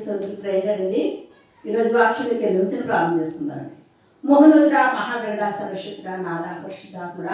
సోదరులు ప్రయోజనండి. ఈరోజు వాక్యానికి వెళ్ళి వచ్చిన ప్రారంభం చేసుకుందామండి. మోహనుద్ర మహాగణ సర్వశక్త నాద పరిశుద్ధాత్ముడ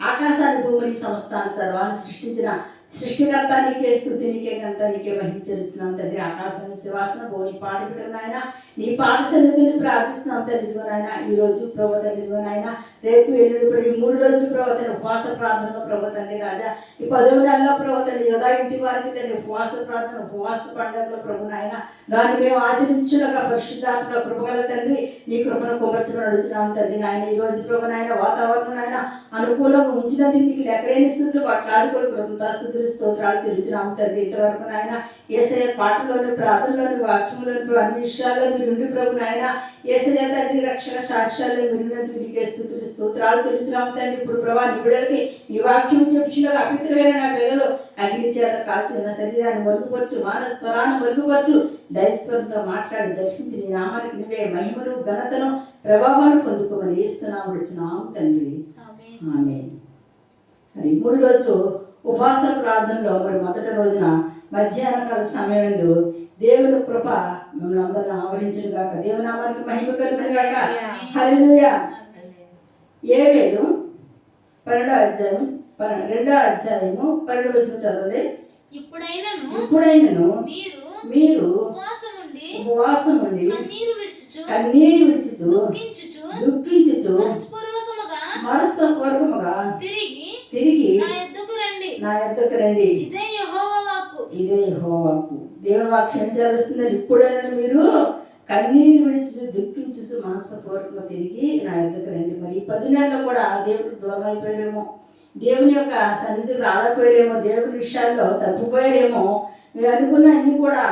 ఆకాశాన్ని భూమిని సంస్థాన్ని సర్వాన్ని సృష్టించిన సృష్టికర్త నీకే స్తుతి, నీకే ఘనత, నీకే మహించేస్తున్నాం తండ్రి. ఆకాశాన్ని శివాసన భూమి పాదపీఠం నాయన నీ పాద సన్నిధిని ప్రార్థిస్తున్నాం తండ్రి. నాయన ఈరోజు ప్రభు తండ్రి నాయన రేపు ఎల్లుడు ఈ 3 రోజులు ప్రభు తండ్రి ఉపవాస ప్రార్థనలో ప్రభు తండ్రి రాజా ఈ 10వ నెలలో ప్రభు తండ్రి యోధా ఇంటి వారికి తండ్రి ఉపవాస ప్రార్థన ఉపవాస పండుగలో ప్రభు నాయన దాన్ని మేము ఆచరించుగా పరిశుద్ధాత్మ కృపగల తండ్రి నీ కృపను కుమర్చమని అడుగుతున్నాం తండ్రి. నాయన ఈ రోజు ప్రభు నాయన వాతావరణం నాయన అనుకూలంగా ఉంచినందుకు నీకు లెక్కలేని స్థితులు అట్లాది కూడా కృతజ్ఞతాస్తుతులు స్తోత్రాలు చెల్లించినాం తండ్రి. ఇంతవరకు నాయన యేసయ్య పాటలోని ప్రార్థనలోని వాక్యంలోని అన్ని విషయాల్లో మీరు ఉండి ప్రభు నాయన యేసయ్య తండ్రి రక్షణ సాక్ష్యాల్లో మీరున్నందుకు నీకే స్తుతులు స్తోత్రాలు చెల్లించినాం తండ్రి. ఇప్పుడు ప్రభా నీ బిడ్డలకి ఈ వాక్యం చెప్పుచుండగా అపిత్రమైన నా పెదలు అగ్ని చేత కాల్చిన శరీరాన్ని మరుగుపరచు, మానస్వరాన్ని మరుగుపరచు, దైస్వరంతో మాట్లాడి దర్శించి నీ నామానికి నువ్వే మహిమను ఘనతను ప్రభావాన్ని పొందుకోమని ఇస్తున్నాము విడుచున్నాం తండ్రి. ఆమేన్. మరి 3 రోజులు ఉపవాస ప్రార్థనలో మరి మొదటి రోజున మధ్యాహ్నకాల సమయం ఎందు దేవుని కృప మిమ్మల్ని అందరిని ఆవరించును గాక. దేవుని నామానికి మహిమ కలుగును గాక. హల్లెలూయా. ఏవేలు 12వ అధ్యాయం 2వ అధ్యాయము 12వ వచనం చదవండి. ఇప్పుడైనను మీరు ఉపవాసం ఉండి కన్నీరు విడుచుచు దుఃఖించుచు మనస్పూర్వకముగా తిరిగి నా యొద్దకు రండి. ఇదే యెహోవా వాక్కు. దేవుని వాక్యం చేరుస్తుంది. ఇప్పుడైనా మీరు కన్నీరు విడిచి దుఃఖించు మనస్పూర్వకంగా తిరిగి నా యొద్దకు రండి. మరి 10 నెలల్లో కూడా దేవుడికి దూరం అయిపోయారేమో, దేవుని యొక్క సన్నిధికి రాలేకపోయారేమో, దేవుని విషయాల్లో తప్పిపోయారేమో, మీరు అనుకున్న అన్ని కూడా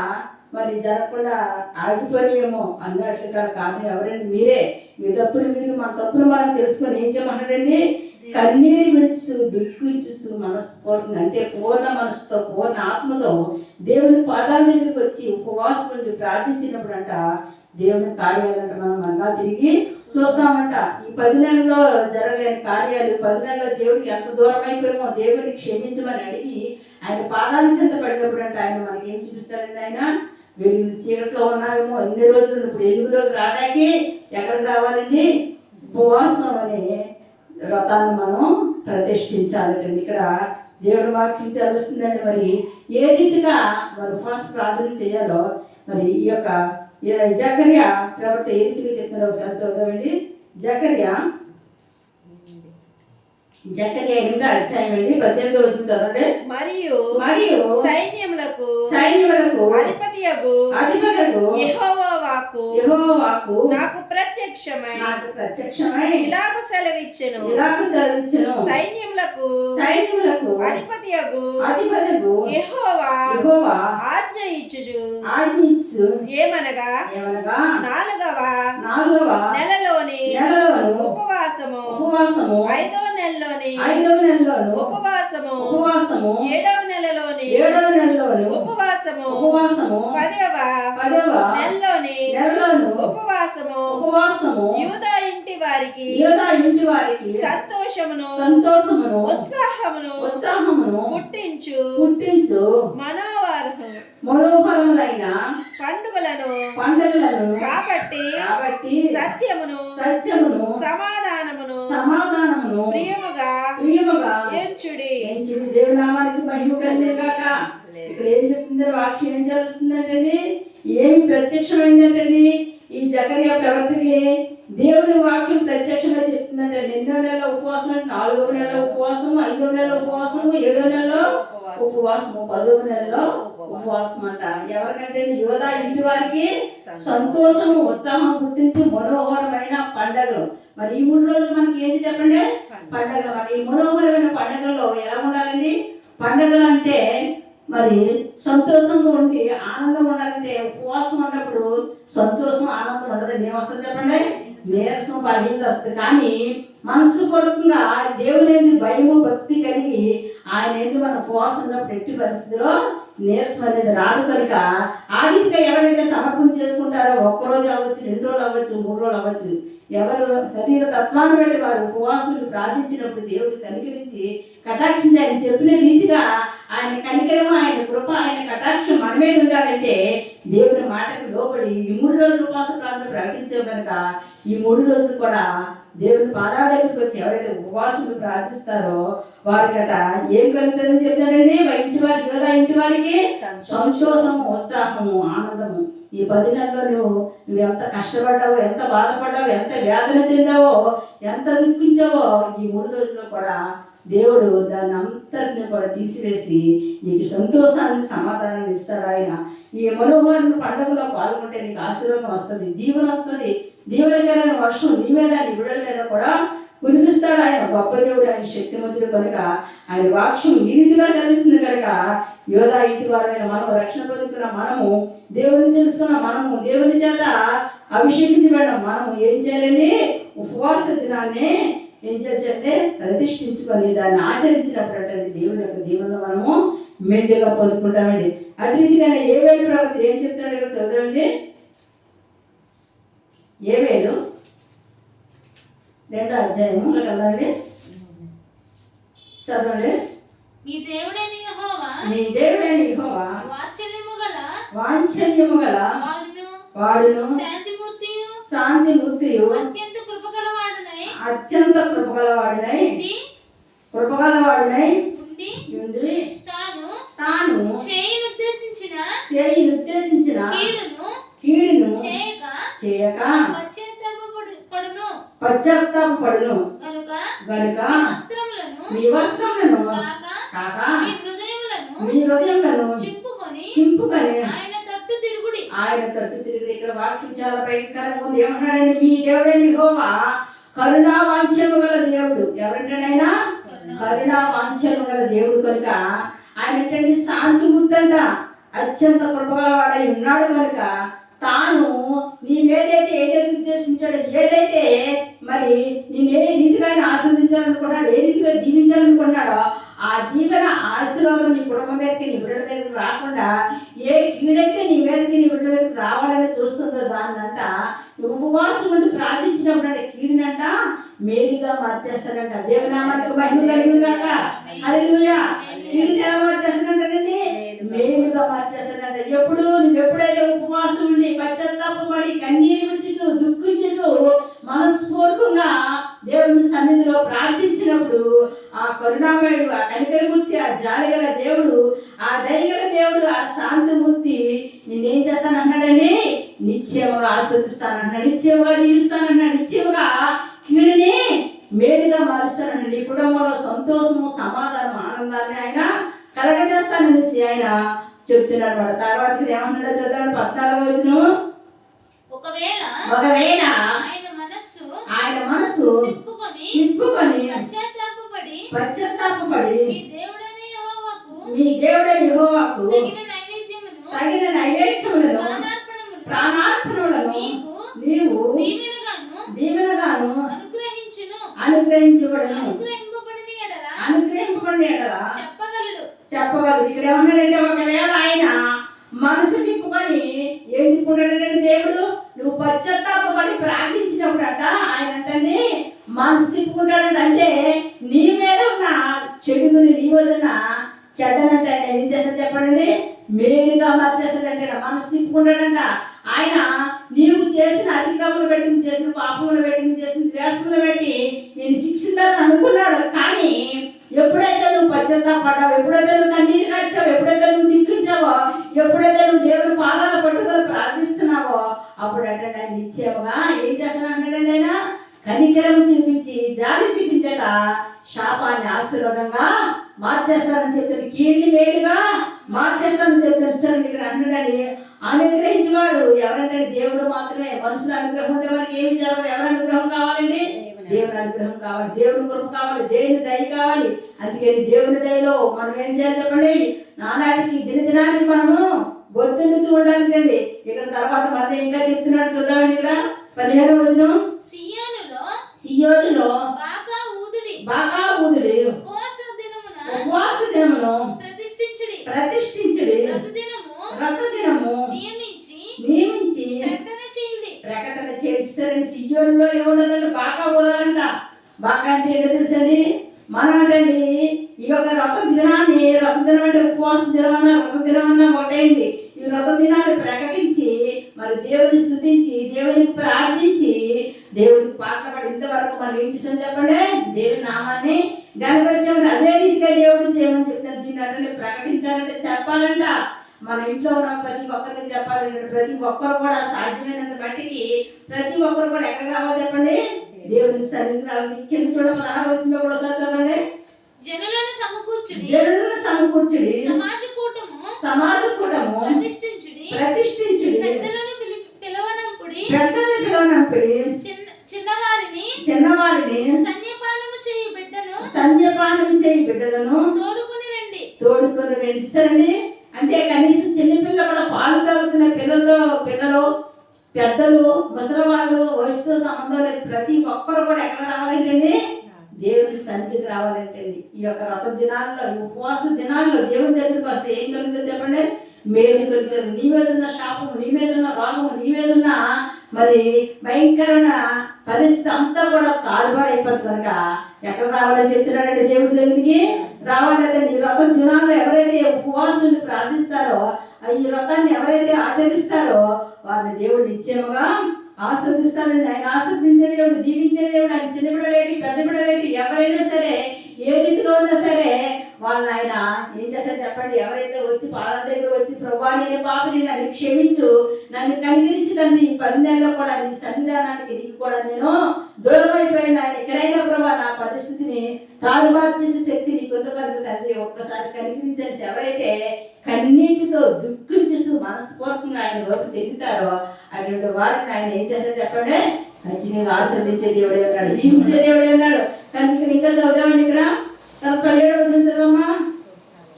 మరి జరగకుండా ఆగిపోయాయేమో అన్నట్లుగా కాదు. ఎవరండి? మీరే. మీ తప్పులు మీరు మన తప్పులు మనం తెలుసుకొని ఏం చేయమంటాడండి? కన్నీరు విడిచి దుఃఖించు మనస్పూర్వకంగా అంటే పూర్ణ మనసుతో పూర్ణ ఆత్మతో దేవుని పాదాల దగ్గరికి వచ్చి ఉపవాసం నుండి ప్రార్థించినప్పుడు అంట దేవుని కార్యాలంట మనం మళ్ళా తిరిగి చూస్తామంట. ఈ 10 నెలల్లో జరగలేని కార్యాలు 10 నెలల్లో దేవుడికి ఎంత దూరం అయిపోయామో దేవుడిని క్షమించమని అడిగి ఆయన పాదాల చెంత పడినప్పుడు అంటే ఆయన మనకి ఏం చూపిస్తాడండి? ఆయన వెలుగు చీకట్లో ఉన్నామేమో ఇన్ని రోజులు ఇప్పుడు వెలుగులోకి రావడానికి ఎక్కడికి రావాలండి? ఉపవాసం అనే వ్రతాన్ని మనం ప్రతిష్ఠించాలండి. ఇక్కడ దేవుడు వాక్యం చదువుతుందండి. మరి ఏ రీతిగా మరి ఉపవాస ప్రార్థన చేయాలో మరి ఈ యొక్క జకర్యా ప్రవక్త ఏ రీతిగా చెప్తున్నారో ఒకసారి చదవండి. జకర్యా 8వ అధ్యాయం అండి 18వ వచనం చదవండి. మరియు సైన్యములకు అధిపతియగు యెహోవా వాక్కు నాకు ప్రత్యక్షమై ఇలాగ సెలవిచ్చెను. సైన్యములకు అధిపతియగు యెహోవా ఆజ్ఞ ఇచ్చు ఏమనగా 4వ నెలలోని ఉపవాసము 5వ నెలలోని ఉపవాసము 7వ నెలలోని ఉపవాసము 10వ నెలలోని ఉపవాసము యూదా ఇంటి వారికి సంతోషమును ఉత్సాహమును పుట్టించు మనోహరములైన పండుగలను కాబట్టి సత్యమును సమాధానమును ప్రియముగా ఎంచుడి. దేవుని నామానికి మహిమ కలుగును గాక. ఇక్కడ ఏం చెప్తుందో వాక్యం ఏం జరుగుతుందంటండి? ఏమి ప్రత్యక్షమైందంటండి? ఈ జకర్యా ప్రవక్తకి దేవుని వాక్యం ప్రత్యక్షంగా చెప్తుందంటే 2వ నెలలో ఉపవాసం, 4వ నెలలో ఉపవాసము, 5వ నెలలో ఉపవాసము, 7వ నెలలో ఉపవాసము, 10వ నెలలో ఉపవాసం అంట. ఎవరికంటే యోధా ఇంటి వారికి సంతోషము ఉత్సాహం పుట్టించి మనోహరమైన పండగలు. మరి ఈ 3 రోజులు మనకి ఏంటి చెప్పండి? పండగలు. మరి ఈ మనోహరమైన పండగల్లో ఎలా ఉండాలండి? పండగలు అంటే మరి సంతోషంగా ఉండి ఆనందం ఉండాలంటే ఉపవాసం ఉన్నప్పుడు సంతోషం ఆనందం ఉండదు. ఏమొస్తుంది చెప్పండి? నీరసం బలహీనత వస్తుంది. కానీ మనస్సుపూర్వకంగా దేవుని భయము భక్తి కలిగి ఆయన ఎందుకు మన ఉపవాసం ఉన్నప్పుడు ఎట్టి పరిస్థితిలో నీరసం అనేది రాదు. కనుక ఆ రీతిగా ఎవరైతే సమర్పణ చేసుకుంటారో 1 రోజు అవ్వచ్చు, 2 రోజులు అవ్వచ్చు, 3 రోజులు అవ్వచ్చు, ఎవరు శరీర తత్వాన్ని బట్టి వారు ఉపవాసులు ప్రార్థించినప్పుడు దేవుడు కనికరించి కటాక్షించి ఆయన చెప్పిన రీతిగా ఆయన కనికరము, ఆయన కృప, ఆయన కటాక్షం మన మీద ఉండాలంటే దేవుని మాటకు లోబడి ఈ 3 రోజులు ఉపవాస ప్రార్థన ప్రకటించావు కనుక ఈ 3 రోజులు కూడా దేవుని పాదాల దగ్గరికి వచ్చి ఎవరైతే ఉపవాసులు ప్రార్థిస్తారో వారికట ఏం కలుగుతుందని చెప్తాడండి? ఇంటి వారికి యోధా ఇంటి వారికి సంతోషము, ఉత్సాహము, ఆనందము. ఈ 10 నెలల్లో నువ్వు ఎంత కష్టపడ్డావో, ఎంత బాధపడ్డావో, ఎంత వేదన చెందావో, ఎంత దుఃఖించావో ఈ 3 రోజుల్లో కూడా దేవుడు దాన్ని అంతటిని కూడా తీసివేసి నీకు సంతోషాన్ని, సమాధానాన్ని ఇస్తాడు. ఆయన ఈ మనోహరణ పండుగలో పాల్గొంటే నీకు ఆశీర్వాదం వస్తుంది, దీవెన వస్తుంది. దీవెనకరైన వర్షం నీ మీద, నీ బిడ్డల మీద కూడా కురిపిస్తాడు. ఆయన గొప్ప దేవుడు, ఆయన శక్తిమంతుడు కనుక ఆయన వాక్యం ఈ రీతిగా తెలుస్తుంది కనుక యోధా ఇంటి వారైన మనము, రక్షణ పొందుకున్న మనము, దేవుని తెలుసుకున్న మనము, దేవుని చేత అభిషేకించబడిన మనము ఏం చేయాలండి? ఉపవాస దినాన్ని ఏం చేయాలంటే ప్రతిష్ఠించుకొని దాన్ని ఆచరించినప్పుడు అంటే దేవుని యొక్క దీవెనలో మనము మెండుగా పొందుకుంటామండి. అటు రీతిగానే ఏవేలు ప్రవక్త ఏం చెప్తాడు ఇక్కడ చదవండి. ఏవేలు 2వ అధ్యాయము కదండి, చదవండి. నీ దేవుడైన యెహోవా వాత్సల్యము గల వాడును శాంతిమూర్తియు అత్యంత కృపగలవాడునై ఉండి తాను చేయనుద్దేశించిన కీడును చేయక పశ్చాత్తాపపడును గనుక మీ వస్త్రములను కాక మీ హృదయములను చింపుకొని ఆయన తట్టు తిరుగుడి. ఇక్కడ వాక్యం చాలా భయంకరంగా ఉంది. ఏమన్నాడండి? మీ దేవుడైన యెహోవా కరుణా వాంఛనము గల దేవుడు. ఎవరంటాడైనా? కరుణా వాంఛనము గల దేవుడు కనుక ఆయన ఏంటంటే శాంతిమూర్తంట, అత్యంత కృపగలవాడై ఉన్నాడు కనుక తాను నీ మీదైతే ఏదైతే ఉద్దేశించాడో, ఏదైతే మరి నేను ఏ రీతిగా ఆయన ఆస్వాదించాలనుకున్నాడు, ఏ రీతిగా దీవించాలనుకున్నాడో ఆ దీవెన ఆశీర్వాదం నీ కుటుంబం మీదకి, నీ బిడ్డల మీదకి రాకుండా ఏ కీడైతే నీ మీదకి, నీ బిడ్డల మీదకి రావాలని చూస్తుందో దాన్నంట నువ్వు ఉపవాసం ఉండి ప్రార్థించినప్పుడు అంటే కీడినంట మేలుగా మార్చేస్తాడంట. దేవునామానికి మహిమ కలుగుగాక. హల్లెలూయా. కీడుని ఎలా మార్చేస్తాడంటండి? మేలుగా మార్చేస్తాడంట. నువ్వెప్పుడైతే ఉపవాసం ఉండి పశ్చాత్తాపపడి కన్నీరు విడిచిచు దుఃఖించుచు మనస్ఫూర్తిగా దేవుని సన్నిధిలో ప్రార్థించినప్పుడు ఆ కరుణామయుడు, ఆ కనికరమూర్తి, ఆ జాలిగల దేవుడు, ఆ దయగల దేవుడు, ఆ శాంతిమూర్తి నేనేం చేస్తానన్నాడండి? నిశ్చయముగా ఆస్వాదిస్తానన్నాడు, నిశ్చయముగా దీవిస్తానన్నాడు, నిశ్చయముగా కీడుని మేలుగా మారుస్తానండి. నీ కుటుంబంలో సంతోషము, సమాధానం, ఆనందాన్ని ఆయన కలగజేస్తాననేసి ఆయన చెప్తున్నాడు. వాడు తర్వాత ఏమన్నాడో చదవండి. 14వ వచనం. ఒకవేళ ఆయన మనస్సు తిప్పుకొని పశ్చాత్తాపపడి మీ దేవుడైన యెహోవాకు తగిన నైవేద్యములను ప్రాణార్పణములను నీవు దీవెనగాను అనుగ్రహింపబడిన ఎడల చెప్పగలడు. ఇక్కడ ఏమన్నాడంటే ఒకవేళ ఆయన మనసు తిప్పుకొని ఏం తిప్పుకుంటాడంటే దేవుడు నువ్వు పశ్చాత్తాపపడి ప్రార్థించినప్పుడు అంట ఆయన అంటే మనసు తిప్పుకుంటాడంట. అంటే నీ మీద ఉన్న చెడుగుని, నీ మీద ఉన్న చెడ్డనంటే ఆయన ఏం చేస్తాడు చెప్పండి? మేలుగా మార్చేస్తాడంటే మనసు తిప్పుకుంటాడంట. ఆయన నీవు చేసిన అతిక్రమలు పెట్టి, నువ్వు చేసిన పాపములు పెట్టి, నువ్వు చేసిన ద్వేషములు పెట్టి నేను శిక్షించాలని అనుకున్నాడు. కానీ ఎప్పుడైతే నువ్వు పశ్చాత్తాపడ్డావు, ఎప్పుడైతే నువ్వు కన్నీరు కార్చావు, ఎప్పుడైతే నువ్వు దిక్కించావో, ఎప్పుడైతే నువ్వు దేవుని పాదాలు పట్టుకొని ప్రార్థిస్తున్నావో అప్పుడు అంటే ఆయన నిశ్చయముగా ఏం చేస్తానంటాడండి? ఆయన కనికరం చూపించి జాలి చూపించట శాపాన్ని ఆశీర్వాదంగా మార్చేస్తానని చెప్తాడు, కీడిని మేలుగా మార్చేస్తానని చెప్తాడు. సరే ఇక్కడ అంటాడని అనుగ్రహించేవాడు ఎవరంటే దేవుడు మాత్రమే. మనుషుల అనుగ్రహం ఉంటే వారికి ఏమి జరగదు. ఎవరి అనుగ్రహం కావాలండి? దేవుని అనుగ్రహం కావాలి, దేవుని కృప కావాలి, దేవుని దయ కావాలి. అందుకని దేవుని దయలో మనం ఏం చేయాలి చెప్పండి? నానాటికి దినదినానికి మనము బొత్తులుతూ ఉండాలంటండి. ఇక్కడ తర్వాత మళ్ళీ ఇంకా చెప్తున్నాడు, చూద్దామండి. ఇక్కడ 15వ వచనం. సియోనులో బాగా ఊదుడి ఉపవాస దినమును ప్రతిష్ఠించుడి వ్రత దినము నియమించి ప్రకటన చేస్తారని. సియోనులో ఏముండదండి? బాగా ఊదాలంట. బాగా అంటే ఏంటో తెలుసండి? మనం అంటండి ఈ యొక్క వ్రత దినాన్ని, వ్రత దినం అంటే ఉపవాస దినం అన్నా వ్రత దినం అన్నా ఒకటేంటి, ఈ వ్రత దినాన్ని ప్రకటించి మరి దేవుని స్తుతించి దేవునికి ప్రార్థించి దేవునికి పాటలు పాడి ఇంతవరకు మనం ఏం చేసాం చెప్పండి, దేవుని నామాన్ని గణపరిచామని. అదే రీతిగా దేవుడు చేయమని చెప్తాను. దీన్ని అంటే ప్రకటించాలంటే చెప్పాలంట. మన ఇంట్లో ఉన్న ప్రతి ఒక్కరికి చెప్పాలంటే ప్రతి ఒక్కరు కూడా సాధ్యమైనంత మట్టికి ప్రతి ఒక్కరు కూడా ఎక్కడ రావాలి చెప్పండి, దేవుని సన్నిధికి రావాలి. కింద చూడ 16వ వచనంలో కూడా ఒకసారి చదవండి. జనులను సమకూర్చుడి, జనులను సమకూర్చుడి, సమాజ కూటము ప్రతిష్ఠించుడి, పెద్దలను పిలవనంపుడి, చిన్నవారిని స్తన్యపానం చేయి బిడ్డలను తోడుకొని రండి. ఇస్తారండి. అంటే కనీసం చిన్నపిల్ల కూడా పాలు తాగుతున్న పిల్లలు పెద్దలు ముసలివాళ్ళు వయసుతో సంబంధం లేదు. ప్రతి ఒక్కరు కూడా ఎక్కడ రావాలంటండి, దేవుని సన్నిధికి రావాలంటండి. ఈ యొక్క వ్రత దినాల్లో, ఉపవాస దినాల్లో దేవుని దగ్గరికి వస్తే ఏం కలుగుతుంది చెప్పండి, మేలు కలుగుతుంది. నీ మీద ఉన్న శాపము, నీ మీద ఉన్న రోగము, నీ మీద ఉన్న మరి భయంకరమైన పరిస్థితి అంతా కూడా తారుమారు అయిపోతుంది. కనుక ఎక్కడ రావాలని చెప్తున్నాడంటే దేవుడి దగ్గరికి రావాలంటే ఈ వ్రత దినాల్లో ఎవరైతే ఉపవాసం ప్రార్థిస్తారో, ఈ వ్రతాన్ని ఎవరైతే ఆచరిస్తారో వారిని దేవుడు నిశ్చయముగా ఆశ్రదిస్తాడండి. ఆయన ఆశ్రదించే దేవుడు, దీవించే దేవుడు. ఆయన చిన్న బిడ్డలేటి పెద్ద బిడ్డలేటి ఎవరైనా సరే ఏ రీతిగా ఉన్నా సరే వాళ్ళని ఆయన ఏం చేస్తాడు చెప్పండి, ఎవరైతే వచ్చి పాదాల దగ్గర వచ్చి ప్రభువా నేను పాపని నన్ను క్షమించు, నన్ను కనికరించి నన్ను ఈ 10 నెలల్లో కూడా నీ సన్నిధానానికి నీకు కూడా నేను దూరం అయిపోయిన ఆయన ఎక్కడైనా ప్రభా నా పరిస్థితిని తారుమారు చేసే శక్తి నీ కొత్త కలుగు తండ్రి ఒక్కసారి కనికరించేసి ఎవరైతే కన్నీటితో దుఃఖించేస్తూ మనస్ఫూర్తిగా ఆయన వైపు తిరుగుతారో అటువంటి వారిని ఆయన ఏం చేస్తాడు చెప్పండి, ఖచ్చితంగా ఆస్వాదించే దేవుడే ఉన్నాడు, దీవించే దేవుడే ఉన్నాడు. కనుక ఇంకా చదువుదామండి. ఇక్కడ 17వ వచనం చదవమ్మా.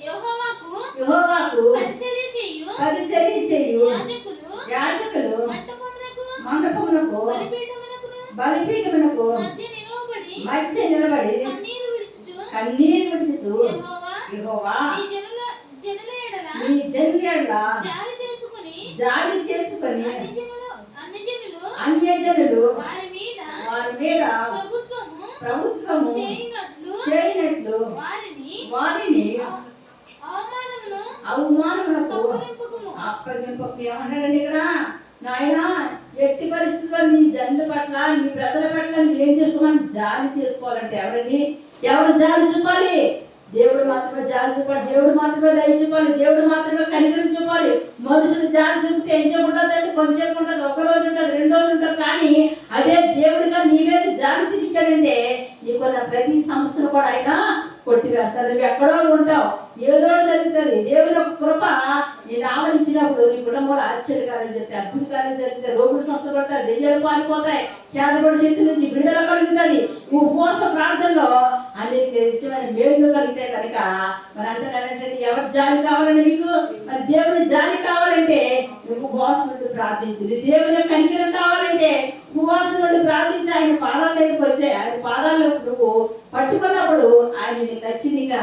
యెహోవాకు పరిచర్య చేయు యాజకులు మండపమునకు బలిపీఠమునకు మధ్య నిలబడి కన్నీరు విడుచుచు యెహోవా నీ జనుల జాలి చేసుకొని అన్యజనులు వారి మీద ప్రభుత్వము చేయనట్లు వారిని అవమానములకు అప్పగింపకు. ఏమన్నాడండి ఇక్కడ, నాయన ఎట్టి పరిస్థితుల్లో నీ జనుల పట్ల నీ ప్రజల పట్ల నువ్వు ఏం చేసుకోమని జాలి చేసుకోవాలంటే ఎవరు జాలి చూపాలి, దేవుడు మాత్రమే జాలి చూపాలి, దేవుడు మాత్రమే దయ చూపాలి, దేవుడు మాత్రమే కనికరం చూపాలి. మనుషులు జాలి చూపితే ఎంతసేపు ఉంటుందంటే కొంచెంసేపు ఉంటుంది, 1 రోజు ఉంటుంది, 2 రోజులు ఉంటుంది. కానీ అదే దేవుడిగా నీ మీద జాలి చూపించాడంటే నీకున్న ప్రతి సంస్థను కూడా ఆయన కొట్టివేస్తాడు. నువ్వు ఎక్కడో ఉంటావు, ఏదో జరుగుతుంది. దేవుని కృప నేను ఆవరించినప్పుడు నీ కుటుంబంలో ఆశ్చర్యకార్యం జరుగుతాయి, అద్భుతకార్యం జరుగుతాయి, రోగులు స్వస్థపడతాయి, దెయ్యాలు పారిపోతాయి, చేతబడి శక్తి నుంచి విడుదల కలుగుతుంది. ఉపవాస ప్రార్థనలో అనేక నిత్యమైన మేలు కలిగితే కనుక మరి అంటే ఎవరి జాలి కావాలంటే మీకు, మరి దేవుని జాలి కావాలంటే నువ్వు ఉపవాసం నుండి ప్రార్థించింది. దేవుని కనికరం కావాలంటే ఉపవాసం నుండి ప్రార్థించి ఆయన పాదాల దగ్గరికి వచ్చే ఆయన పాదాలు నువ్వు పట్టుకున్నప్పుడు ఆయన ఖచ్చితంగా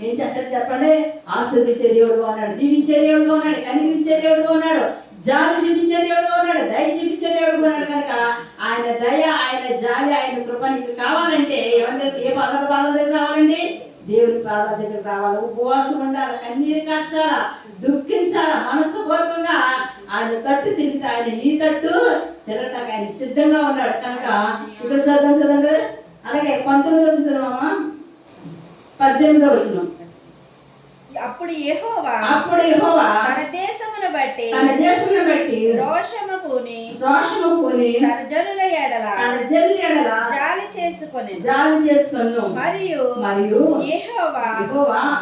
ఏం చేస్తాడు చెప్పండి, ఆస్వాదించే దేవుడుగా ఉన్నాడు, దీవించే దేవుడుగా ఉన్నాడు, కనిపించే దేవుడుగా ఉన్నాడు, జాలి చూపించే దేవుడుగా ఉన్నాడు, దయ చూపించే దేవుడుగా ఉన్నాడు. కనుక ఆయన దయ, ఆయన జాలి, ఆయన కృప నీకు కావాలంటే ఎవరి దగ్గర, ఏ పాదాల దగ్గర కావాలండి, దేవుని పాదాల దగ్గర రావాలి. ఉపవాసం ఉండాలి, కన్నీరు కార్చాలా, దుఃఖించాలా, మనస్సు పూర్వకంగా ఆయన తట్టు తిరిగితే ఆయన నీ తట్టు తిరగటానికి ఆయన సిద్ధంగా ఉన్నాడు. కనుక ఇక్కడ చదవండి. అలాగే 19వ చదవమ్మా, 18వ వచనం. అప్పుడు యెహోవా తన దేశమును బట్టి రోషము పూని తన జనుల ఎడల జాలి చేసుకొని మరియు యెహోవా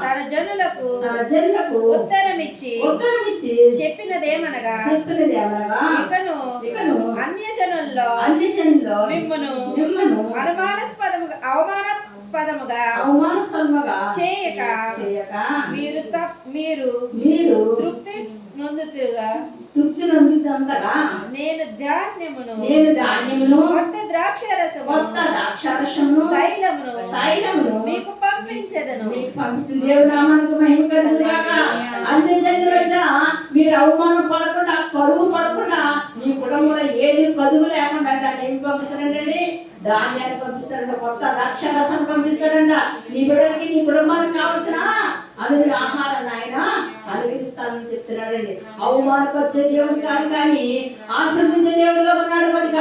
తన జనులకు ఉత్తరమిచ్చి చెప్పినదేమనగా ఇకను అన్యజనుల్లో మిమ్మును అవమానాస్పదముగా చేయక మీరు తృప్తి నొందుతురుగా నేను ధాన్యమును కొత్త ద్రాక్షారసము తైలమును మీకు పంపించెదను. దేవునామానికి మహిమ కలుగుగాక. అన్యజనులుగా మీరు అవమానం పడకుండా, కరువు పడకుండా, మీ కుటుంబంలో ఏది కదువు లేకుండా అంటే ఏమి పంపిస్తారండి, ధాన్యాన్ని పంపిస్తారంట, కొత్త ద్రాక్షారసాన్ని పంపిస్తారంట. నీ బిడ్డలకి నీ కుటుంబానికి కావలసిన అనుదిన ఆహారాన్ని ఆయన అనుగ్రహిస్తానని చెప్తున్నాడండి. అవమానపరిచే దేవుడు కాదు కానీ ఆశీర్వదించే దేవుడుగా ఉన్నాడు కనుక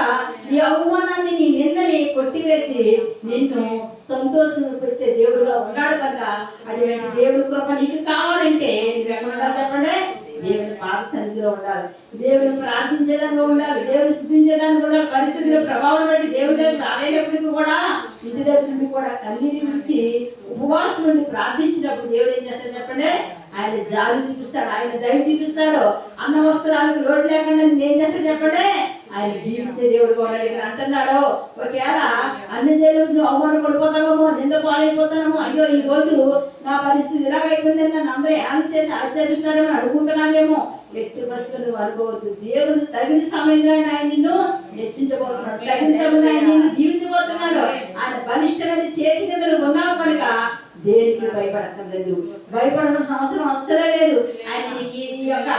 నీ అవమానాన్ని నీ నిందని కొట్టివేసి నిన్ను సంతోషం పెట్టే దేవుడుగా ఉన్నాడు కనుక అటువంటి దేవుడి కృప నీకు కావాలంటే నువ్వు ఎక్కడ ఉండాలి చెప్పండి? దేవుని పాద సన్నిధిలో ఉండాలి, దేవుని ప్రార్థించేదానిలో ఉండాలి, దేవుని స్థుతించేదాన్ని కూడా పరిస్థితుల ప్రభావం బట్టి దేవుడి దగ్గర రాలేనప్పటికీ కూడా ఇంటి దగ్గర నుండి కూడా కన్నీరు విడిచి ఉపవాసం నుండి ప్రార్థించినప్పుడు దేవుడు ఏం చేస్తాడు చెప్పండి? ఆయన జాలి చూపిస్తాడు, ఆయన దయ చూపిస్తాడు. అన్న వస్త్రాలకు లోటు లేకుండా ఏం చేస్తాడు చెప్పండి? ఆయన జీవించే దేవుడు కూడా ఇక్కడ అంటున్నాడు. ఒకవేళ అన్ని జైలు అవమానం పడిపోతామో, నింద పాలైపోతామో, అయ్యో ఈ రోజు నా పరిస్థితి ఇలాగైపోయిందని నన్ను అందరూ ఏమని చేసి ఆశ్చర్యిస్తారేమో అనుకుంటున్నామేమో. ఎట్టి పరిస్థితులు నువ్వు అనుకోవద్దు. దేవుడు తగిన సమయంలో ఆయన నిన్ను హెచ్చించబోతున్నాడు, తగిన సమయంలో ఆయన నిన్ను దీవించబోతున్నాడు. ఆయన బలిష్టమైన చేతి కింద ఉన్నావు కనుక దేనికి భయపడక్కర్లేదు, భయపడాల్సిన అవసరం వస్తలే లేదు. ఆయన నీకు ఈ యొక్క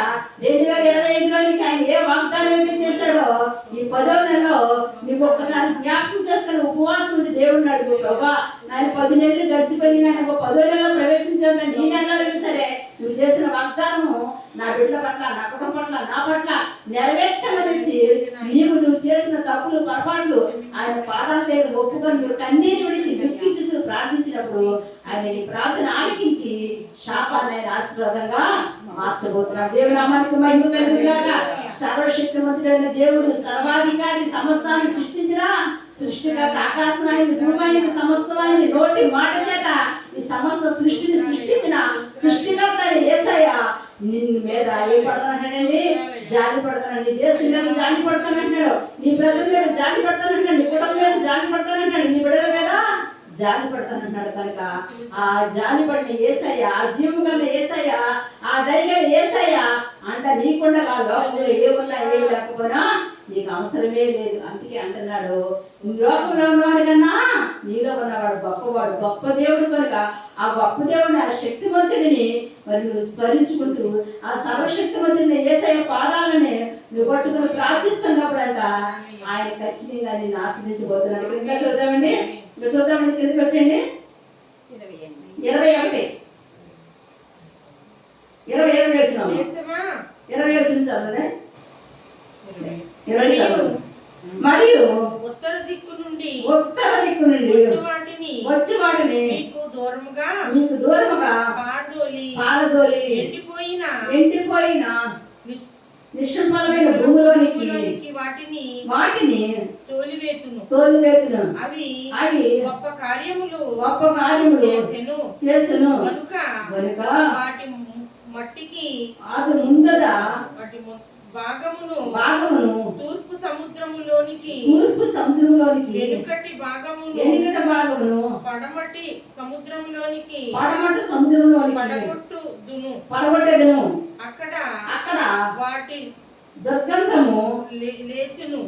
2025లో నీకు ఆయన ఏ వాగ్దానం అయితే చేశాడో ఈ 10వ నెలలో నీకు ఒక్కసారి జ్ఞాపకం చేసుకుని ఉపవాసం ఉండి దేవుడిని అడుగు, ప్రభా నేను 10 నెలలు గడిచిపోయి నాకు 10వ నెలలో ప్రవేశించాను, నీ నెలలో సరే నువ్వు చేసిన వాగ్దానము నా బిడ్డల పట్ల, నా కుటుంబం పట్ల, నా పట్ల నెరవేర్చమనేసి నువ్వు చేసిన తప్పులు పొరపాట్లు ఆయన పాదాల దగ్గర ఒప్పుకొని నువ్వు కన్నీరు విడిచి దుఃఖించి ప్రార్థించినప్పుడు ఆయన ఈ ప్రార్థన ఆలకించి శాపాన్ని ఆయన ఆశీర్వాదంగా మార్చబోతున్నాడు. దేవుని నామానికి మహిమ కలుగుగాక. సర్వశక్తిమంతుడైన దేవుడు, సర్వాధికారి, సమస్తాన్ని సృష్టించిన సృష్టికర్త, ఆకాశం అయింది, భూమి అయింది, సమస్తం అయింది, నోటి మాట చేత ఈ సమస్త సృష్టిని సృష్టించిన సృష్టికర్త యేసయ్య నిన్ను మీద ఏ పడతానంటాడండి? జాలి పడతానండి. దేశం మీద జాలి పడతానంటాడు, నీ ప్రజల మీద జాలి పడతానంటాడు, నీ కుటుంబం మీద జాలి పడతానంటాడు, నీ బిడ్డల మీద జాలి పడతానంటున్నాడు. కనుక ఆ జాలి పడిన యేసయ్య, ఆ జీవము గల యేసయ్య, ఆ దయగల యేసయ్య అంట నీకుండా లోకంలో ఏమున్నా ఏమి లేకపోయినా నీకు అవసరమే లేదు. అందుకే అంటున్నాడు, లోకంలో ఉన్నవాడి కన్నా నీలో ఉన్నవాడు గొప్పవాడు, గొప్ప దేవుడు. కనుక ఆ గొప్ప దేవుడిని, ఆ శక్తివంతుడిని మరి నువ్వు స్మరించుకుంటూ ఆ సర్వశక్తివంతుడిని యేసయ్య పాదాలని నువ్వు పట్టుకుని ప్రార్థిస్తున్నప్పుడంట ఆయన ఖచ్చితంగా నిన్ను ఆస్వాదించబోతున్నాడు. ఇంకా చూద్దామండి, ఇంకా చూద్దామండి, కిందకి వచ్చేయండి. 21 వచ్చిన మరియు ఉత్తర దిక్కు నుండి వచ్చి వాటిని మీకు దూరముగా పారదోలి ఎండిపోయిన నిష్ఫలమైన భూమిలోనికి వాటిని తోలివేతును. అవి గొప్ప కార్యములు చేసెను కనుక వాటి మట్టికి అది ముందర భాగమును తూర్పు సముద్రములోనికి వెనుకటి భాగమును పడమటి సముద్రములోనికి పడగొట్టెదను. అక్కడ వాటి దుర్గంధము లేచెను.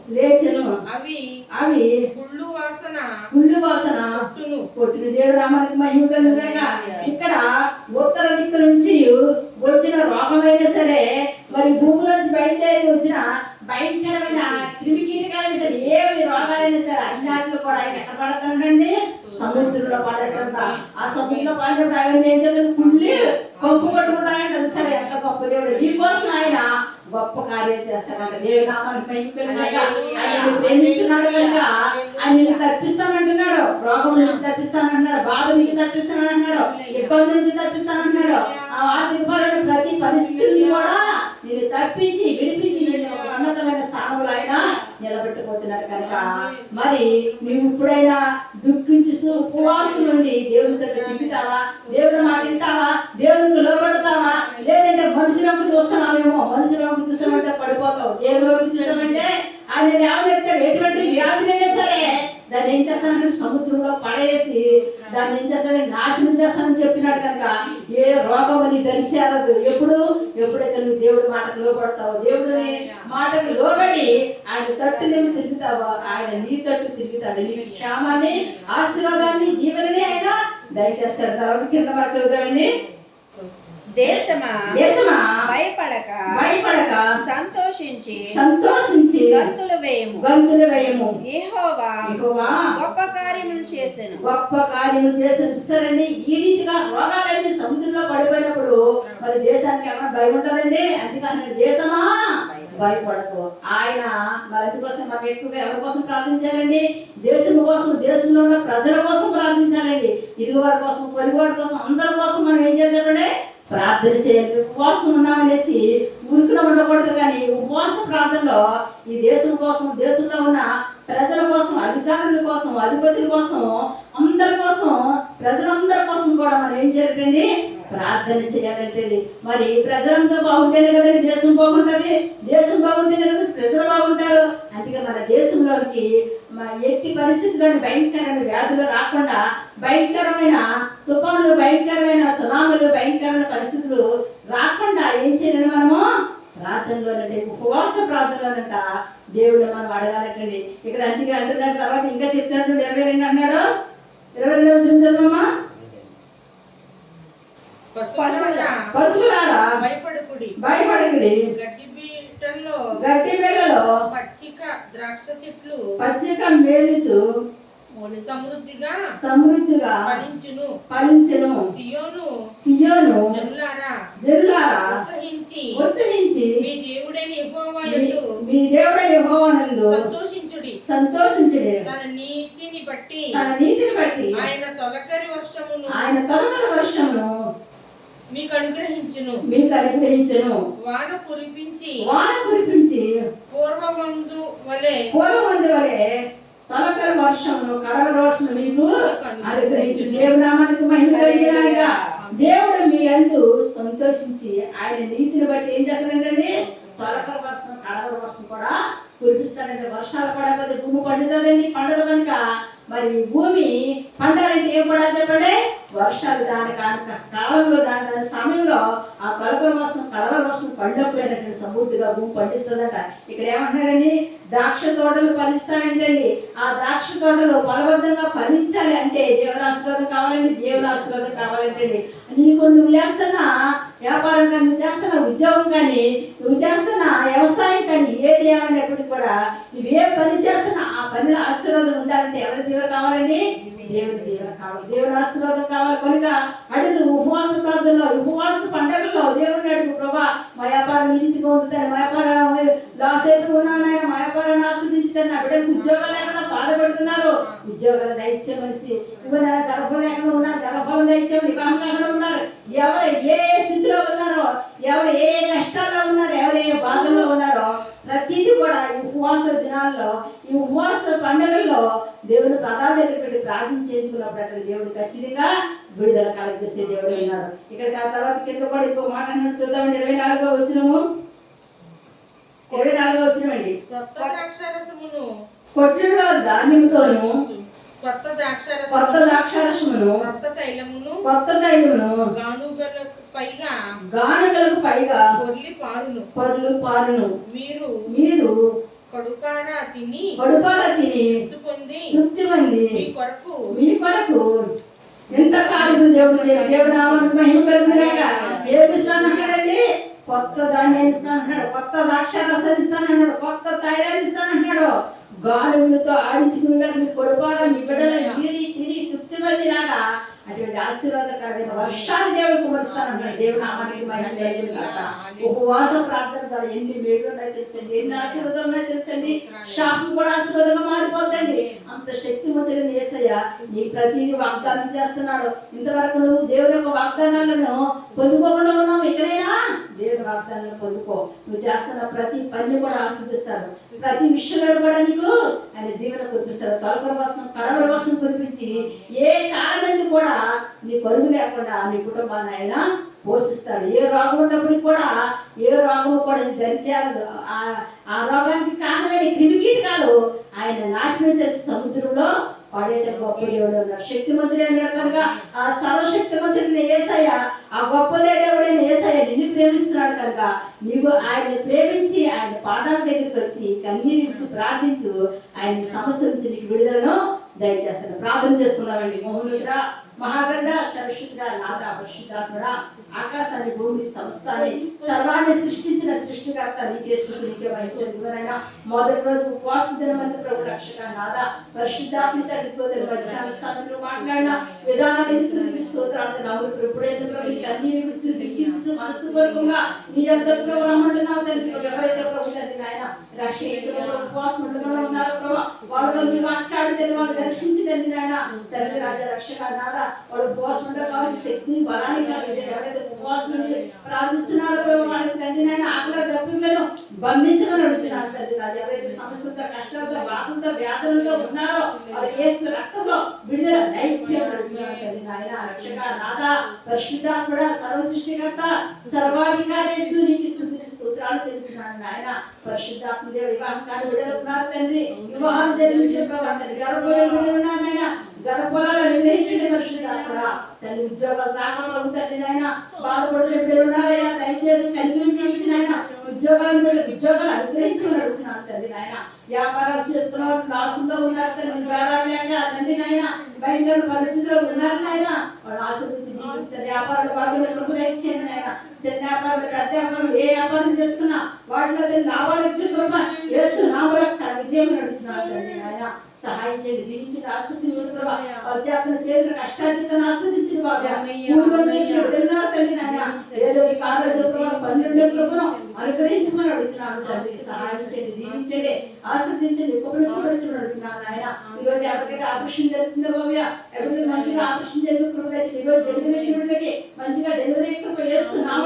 అవి కుళ్ళు వాసన కొట్టిన. దేవుడు మనకి మహిమ కలుగుగాక. ఇక్కడ ఉత్తర దిక్కు నుంచి వచ్చిన రోగమైనా సరే, మరి భూమిలోంచి బయలుదేరి వచ్చిన భయంకరమైన క్రిమికీటకాలైనా సరే, ఏమి రోగాలైనా సరే అన్నింటిలో కూడా ఆయన ఎక్కడ పడతానండి? సముద్రంలో పడేస్తా. ఆ సముద్రంలో పడినప్పుడు ఆయన ఏం చేయాలి? కుళ్ళి కంపు కొట్టుకుంటాయంట. సరే, ఎంత గొప్ప దేవుడు, నీకోసం ఆయన గొప్ప కార్యం చేస్తారంట. దేవుడు నామానికి ఆయన ప్రేమిస్తున్నాడు కనుక ఆయన తప్పిస్తానంటున్నాడు, రోగం నుంచి తప్పిస్తానంటున్నాడు, బాధ నుంచి తప్పిస్తానంటున్నాడు, ఇబ్బంది నుంచి తప్పిస్తానంటున్నాడు. ఆ ఆర్థికపరమైన ప్రతి పరిస్థితి నుంచి కూడా నేను తప్పించి విడిపించి నేను ఉన్నతమైన స్థానంలో ఆయన నిలబెట్టబోతున్నాడు. కనుక మరి నువ్వు ఇప్పుడైనా దుఃఖించి ఉపవాసం నుండి దేవునితో తిప్పుతావా? దేవుని మాట వింటావా? దేవునికి లోబడతావా? లేదంటే మనుషులకు చూస్తున్నావేమో, మనుషులకు చూస్తామంటే పడిపోతావు, దేవుని చూస్తామంటే ఆయన లేవనెత్తాడు. ఎటువంటి వ్యాధినైనా సరే దాన్ని ఏం చేస్తానంటే సముద్రంలో పడేసి దాన్ని ఏం చేస్తానంటే నాశనం చేస్తానని చెప్పినాడు. కనుక ఏ రోగం అని తెలిసేరదు. ఎప్పుడైతే నువ్వు దేవుడి మాటకు లోబడతావో, దేవుడిని మాటకు లోబడి ఆయన తట్టు నువ్వు తిరుగుతావో, ఆయన నీ తట్టు తిరుగుతాడు. నీ క్షేమాన్ని, ఆశీర్వాదాన్ని, జీవనని ఆయన దయచేస్తాడు. తర్వాత కింద మాట చదువుతామండి. దేశమా దేశమా భయపడక భయపడక సంతోషించి సంతోషించి గంతులు వేయము. గంతులు వేయము. యెహోవా యెహోవా గొప్ప కార్యములు చేసెను. గొప్ప కార్యము చేసి చూస్తారండి. ఈ రీతిగా రోగాలన్నీ సముద్రంలో పడిపోయినప్పుడు మరి దేశానికి ఏమైనా భయం ఉంటుందండి? అందుకని దేశమా భయపడకు. ఆయన మరి అందుకోసం మనం ఎక్కువగా ఎవరి కోసం ప్రార్థించాలండి? దేశం కోసం, దేశంలో ఉన్న ప్రజల కోసం ప్రార్థించాలండి. ఇరుగు వారి కోసం, పొరుగు వారి కోసం, అందరి కోసం మనం ఏం చేద్దామంటే ప్రార్థన చేయాలి. ఉపవాసం ఉన్నామనేసి ఊరికలో ఉండకూడదు. కానీ ఉపవాస ప్రార్థనలో ఈ దేశం కోసం, దేశంలో ఉన్న ప్రజల కోసం, అధికారుల కోసం, అధిపతుల కోసం, అందరి కోసం, ప్రజలందరి కోసం కూడా మనం ఏం చేయాలండి? ప్రార్థన చేయాలంటండి. మరి ప్రజలంతా బాగుంటేనే కదండి దేశం బాగుంటుంది. దేశం బాగుంటేనే కదా ప్రజలు బాగుంటారు. అందుకే మన దేశంలోకి ఎట్టి పరిస్థితుల్లోని భయంకరమైన వ్యాధులు రాకుండా, భయంకరమైన తుఫాన్లు, భయంకరమైన సునాములు, భయంకరమైన పరిస్థితులు రాకుండా ఏం చేయాలి? మనము ప్రార్థనలోనండి, ఉపవాస ప్రార్థనలోనంట దేవుడు మనం అడగాలంటండి. ఇక్కడ అందుకే అంటున్నాడు. తర్వాత ఇంకా చెప్తాడు 22 అన్నాడు. 22 వచ్చిన చదవమ్మా. పశువులారా భయపడకుడి, భయపడకుడి. గడ్డి బీళ్ళలో పచ్చిక ద్రాక్ష చెట్లు పచ్చిక మేలుచు సమృద్ధిగా ఫలించును. సియోను జనులారా ఉత్సహించి మీ దేవుడైన యెహోవానందు సంతోషించుడి. తన నీతిని బట్టి ఆయన తొలకరి వర్షమును మీకు అనుగ్రహించును. వాన కురిపించి పూర్వమందు వలె తొలకరి వర్షమును, కడవరి వర్షమును మీకు అనుగ్రహించు. దేవుని నామానికి మహిమ కలిగినగా దేవుడు మీ యందు సంతోషించి ఆయన నీతిని బట్టి ఏం చేస్తాడంటే తొలకరి వర్షం, కడవరి వర్షం కూడా కురిపిస్తాడంటే. వర్షాలు పడకపోతే భూమి పండుతుందండి. పండదు కనుక మరి భూమి పండాలంటే ఏం పడాలి చెప్పండి? వర్షాలు దాని కాలంలో, దాని సమయంలో ఆ తొలకరి వర్షం, కడవరి వర్షం పడినప్పుడైనటువంటి సమృద్ధిగా భూమి పండిస్తుందట. ఇక్కడ ఏమంటున్నాడండి? ద్రాక్ష తోటలు ఫలిస్తాయంటండి. ఆ ద్రాక్ష తోటలు బలబద్ధంగా ఫలించాలి అంటే దేవుని ఆశీర్వాదం కావాలండి. దేవుని ఆశీర్వాదం కావాలంటండి. నువ్వు చేస్తున్న వ్యాపారం కానీ, నువ్వు చేస్తున్న ఉద్యోగం కానీ, నువ్వు చేస్తున్న వ్యవసాయం కానీ, ఏది ఏమైనప్పటికీ కూడా నువ్వే పని చేస్తున్నా ఆ పనిలో ఆశీర్వాదం ఉండాలంటే ఎవరి దీవెన కావాలండి? దేవుని దీవెన కావాలి. దేవుని ఆశీర్వాదం కావాలి కనుక అడుగు. ఉపవాస ప్రార్థనలో, ఉపవాస పండుగల్లో దేవుడిని అడుగు. ప్రభా మా వ్యాపారం నీతిగా ఉంటుందని, మా వ్యాపారం లాస్ అయిపోయి ఉన్నానైనా, మా వ్యాపారాన్ని ఆస్వాదించుతాను. నా బిడ్డలకు ఉద్యోగాలు లేకుండా బాధపడుతున్నారు, ఉద్యోగాలు దయచేయమనిసి. ఇగో నా గర్భం లేకుండా ఉన్నారు, గర్భం దయచేయమని. వివాహం లేకుండా ఉన్నారు. ఎవరు ఏ స్థితిలో ఉన్నారో, ఎవరు ఏ కష్టాల్లో ఉన్నారో, ఎవరు ఏ బాధల్లో ఉన్నారో ప్రతిదీ కూడా ఈ ఉపవాస దినాల్లో, ఈ ఉపవాస పండుగల్లో దేవుని పదాల దగ్గర పెట్టి ప్రార్థించేసుకున్నప్పుడు అక్కడ దేవుడు ఖచ్చితంగా విడుదల కలగజేసే దేవుడు ఉన్నాడు. ఇక్కడ ఆ తర్వాత కింద కూడా ఇంకో మాట చూద్దామండి. 24వ వచనము. 24వ వచనమండి. కొట్టులో ధాన్యముతోను కొత్త ద్రాక్షారసమును కొత్త తైలమును గానుగలకు పైగా పొర్లు పారును. మీరు కడుపారా తిని తృప్తి పొంది మీ కొరకు ఎంత కాలం దేవుడు నామానికి మహిమ కలుగుగాక. ఏమిస్తానంటాడండి? కొత్త ధాన్యాన్ని ఇస్తానంటున్నాడు, కొత్త ద్రాక్షారసాన్ని ఇస్తానంటున్నాడు, కొత్త తైలాన్ని ఇస్తానంటున్నాడు. గాలులతో ఆడించుకుని మీ కొడుకోగా మీ బిడ్డలు తిరిగి తృప్తి పొందిలాగా అటువంటి ఆశీర్వాదకరమైన వర్షాన్ని దేవుడు కుమరుస్తానంటున్నాడు. దేవుడు నామానికి మహిమ కలుగుగాక. ఉపవాస ప్రార్థన ద్వారా ఎన్ని మేలు ఉన్నాయో తెలుసండి, ఎన్ని ఆశీర్వాదాలు ఉన్నాయో తెలుసండి. శాపం కూడా ఆశీర్వాదంగా మారిపోతండి. అంత శక్తివంతుడైన యేసయ్య నీ ప్రతిదీ వాగ్దానం చేస్తున్నాడు. ఇంతవరకు నువ్వు దేవుని యొక్క వాగ్దానాలను పొందుకోకుండా ఉన్నావు. ఎక్కడైనా దేవుని వాగ్దానాలను పొందుకో. నువ్వు చేస్తున్న ప్రతి పని కూడా ఆస్వాదిస్తాడు. ప్రతి విషయంలో కూడా నీకు ఆయన దీవెన కురిపిస్తాడు. తొలకరి వర్షం, కడవరి వర్షం కురిపించి ఏ కాలం కూడా నీ పరుగు లేకుండా నీ కుటుంబాన్ని ఆయన పోషిస్తాడు. ఏ రోగం ఉన్నప్పటికీ కూడా, ఏ రోగం కూడా ధరించారు. ఆ రోగానికి కారణమైన క్రిమికీటకాలు ఆయన నాశనం చేసే సముద్రంలో పడేట గొప్ప దేవుడు ఉన్నాడు. శక్తిమంతుడే అన్నాడు కనుక ఆ సర్వశక్తిమంతుడిని యేసయ్య, ఆ గొప్ప దేవుడైన యేసయ్య నిన్ను ప్రేమిస్తున్నాడు కనుక నీవు ఆయన ప్రేమించి ఆయన పాదాల దగ్గరికి వచ్చి కన్నీరు ప్రార్థించు. ఆయన సమస్య నుంచి నీకు విడుదలను దయచేస్తాడు. ప్రార్థన చేసుకున్నామండి. మౌనురా మహాగండ సరస్వతుడ నాద పరిశుద్ధాత్ముడా ఆకాశాన్ని భూమిని సమస్తాన్ని సర్వాన్ని సృష్టించిన సృష్టికర్త నీకే స్తుతి నీకే వైద్యులైనా మొదటి రోజు ఉపవాస దినమందు ప్రభు రక్షక నాద పరిశుద్ధాత్మ తండ్రితో మధ్యాహ్న సమయంలో మాట్లాడిన విధానాన్ని స్తుతికి స్తోత్రాలు నవ్వులు ప్రభుడైన అన్ని విడిచి మనసు పూర్వకంగా నీ యొక్క ప్రభుత్వం తండ్రి ఎవరైతే ప్రభు తండ్రి నాయన రక్షణ ఉపవాసం ఉన్నారు ప్రభు వాళ్ళతో మీరు మాట్లాడితే వాళ్ళు దర్శించి తండ్రి నాయన తండ్రి రాజా రక్షక నాద వాళ్ళు ఉపవాసం ఉంటారు కాబట్టి శక్తిని బలాన్ని కలిగి ఎవరైతే ఉపవాసం ప్రార్థిస్తున్నారో ప్రభు వాళ్ళకి తండ్రి నాయన ఆకలి దప్పికలను బంధించమని అడుగుతున్నారు తండ్రి రాజా ఎవరైతే సమస్యలతో కష్టాలతో బాధలతో వ్యాధులతో ఉన్నారో వాళ్ళ యేసు రక్తంలో విడుదల దయచేయమని అడుగుతున్నారు తండ్రి నాయన రక్షక నాద పరిశుద్ధాత్ముడ సర్వ సృష్టికర్త సర్వాధికారి నీకు స్తుతులు స్తోత్రాలు చెల్లిస్తున్నాను నాయన పరిశుద్ధాత్మ దేవుడు వివాహం కాని బిడ్డలు ఉన్నారు తండ్రి వివాహాలు జరిగించిన ప్రభావ తండ్రి గర్భఫలాలు నిర్ణయించండి పరిశుద్ధాత్ముడ తల్లి ఉద్యోగాలు రాకపోవడం తండ్రి నాయన బాధపడుతున్న బిడ్డలు ఉన్నారయ్యా దయచేసి కలిగించి నాయన ఉద్యోగాలు అనుగ్రహించమని అడుగుతున్నాను తండ్రి నాయన వ్యాపారాలు చేస్తున్నారు లాసుల్లో ఉన్నారు తండ్రి వేరాలేక తండ్రి నాయన భయంకర పరిస్థితుల్లో ఉన్నారు నాయన వాళ్ళు ఆశీర్వదించి వ్యాపారాలు బాగా దయచేయండి నాయన వ్యాపారాలు పెద్ద వ్యాపారం ఏ వ్యాపారం చేస్తున్నా వాటిలో లాభాలు వచ్చే కృప చేస్తున్నాము విజయం నడుచున్నాను తండ్రి నాయన సహాయం చేయండి దీవించండి ఆస్వాదించిన ప్రభా వారి చేతుల చేతుల కష్టార్జితను ఆస్వాదించిన బాబా తండ్రి నాయన ఏ రోజు కాలేజీ ప్రభావం 12 కృపను అనుగ్రహించమని అడుగుతున్నాను తండ్రి సహాయం చేయండి దీవించండి ఆస్వాదించండి ఉపయోగపడుతున్న అడుగుతున్నాను నాయన ఈ రోజు ఎవరికైతే ఆపరేషన్ జరుగుతుందో బాబా ఎవరికి మంచిగా ఆపరేషన్ జరిగే కృప తెచ్చి ఈ రోజు డెలివరీ మంచిగా డెలివరీ కృప చేస్తున్నాము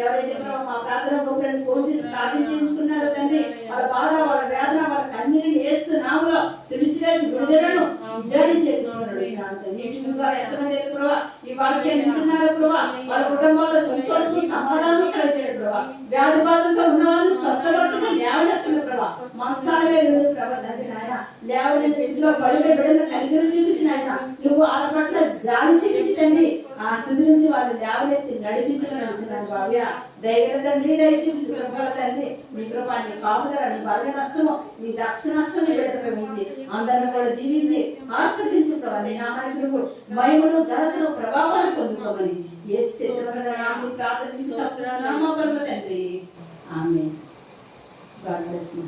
ఎవరైతే మా ప్రార్థన గోపురాన్ని ఫోన్ చేసి ప్రార్థించుకున్నారో తండ్రి వాళ్ళ బాధ వాళ్ళ వేదన వాళ్ళ కన్నీరుని వేస్తున్నాములో తెలిసివేసి విడుదలను విజయాన్ని చేస్తున్నాడు నీటి ద్వారా ఎంతమంది ప్రభావ ఈ వాక్యాన్ని వింటున్నారో ప్రభావ వాళ్ళ కుటుంబాల్లో సంతోషం సమాధానం కలిగేది ప్రభావ వ్యాధి బాధలతో ఉన్న వాళ్ళు స్వస్థపడుతున్న లేవనెత్తున్న ప్రభావ మంచాల మీద ప్రభావ తండ్రి నాయన లేవని స్థితిలో పడిన బిడ్డలను కలిగిన చూపించిన ఆయన నువ్వు వాళ్ళ పట్ల జాలి చూపించి తండ్రి ఆ స్థితి నుంచి వాళ్ళు లేవనెత్తి నడిపించమని అడుగుతున్నాను భావ్య దయగల తండ్రి దయ చూపించి ప్రభావ తండ్రి మీ కృపాన్ని కాపుదల నీ బల నష్టము నీ దక్ష నష్టం విడతమించి అందరిని కూడా దీవించి ఆస్వాదించి ప్రభావ నీ నామానికి నువ్వు మహిమను ఘనతను ప్రభావాన్ని పొందుకోమని యేసు ప్రార్థించి తండ్రి ఆమేన్. God bless you.